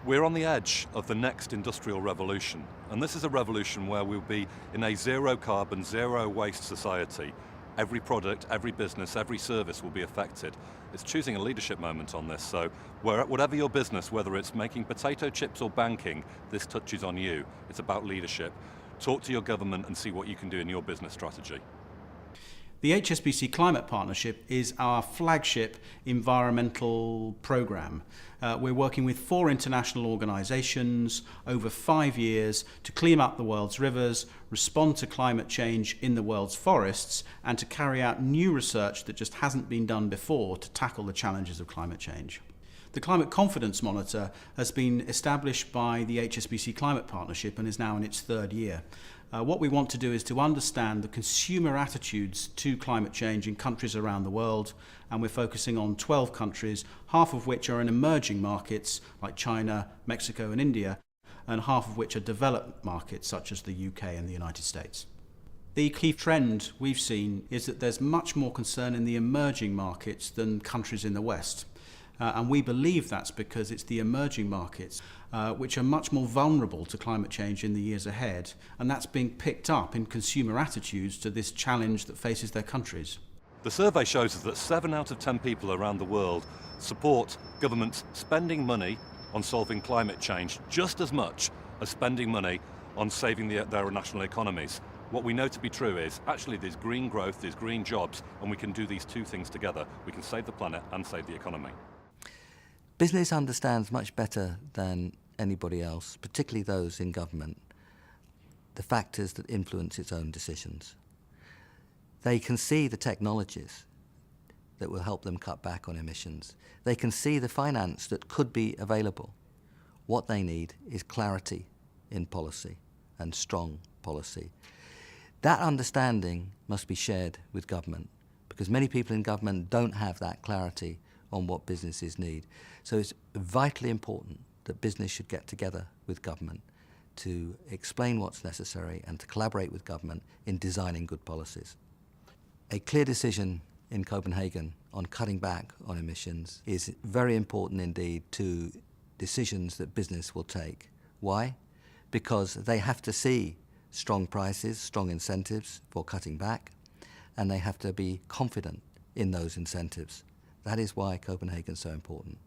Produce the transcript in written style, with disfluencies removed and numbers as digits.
We're on the edge of the next industrial revolution, and this is a revolution where we'll be in a zero carbon, zero waste society. Every product, every business, every service will be affected. It's choosing a leadership moment on this, so whatever your business, whether it's making potato chips or banking, this touches on you. It's about leadership. Talk to your government and see what you can do in your business strategy. The HSBC Climate Partnership is our flagship environmental programme. We're working with 4 international organisations over 5 years to clean up the world's rivers, respond to climate change in the world's forests, and to carry out new research that just hasn't been done before to tackle the challenges of climate change. The Climate Confidence Monitor has been established by the HSBC Climate Partnership and is now in its 3rd year. What we want to do is to understand the consumer attitudes to climate change in countries around the world, and we're focusing on 12 countries, half of which are in emerging markets like China, Mexico and India, and half of which are developed markets such as the UK and the United States. The key trend we've seen is that there's much more concern in the emerging markets than countries in the West. And we believe that's because it's the emerging markets which are much more vulnerable to climate change in the years ahead, and that's being picked up in consumer attitudes to this challenge that faces their countries. The survey shows us that 7 out of 10 people around the world support governments spending money on solving climate change just as much as spending money on saving their national economies. What we know to be true is actually there's green growth, there's green jobs, and we can do these 2 things together. We can save the planet and save the economy. Business understands much better than anybody else, particularly those in government, the factors that influence its own decisions. They can see the technologies that will help them cut back on emissions. They can see the finance that could be available. What they need is clarity in policy and strong policy. That understanding must be shared with government, because many people in government don't have that clarity on what businesses need. So it's vitally important that business should get together with government to explain what's necessary and to collaborate with government in designing good policies. A clear decision in Copenhagen on cutting back on emissions is very important indeed to decisions that business will take. Why? Because they have to see strong prices, strong incentives for cutting back, and they have to be confident in those incentives. That is why Copenhagen is so important.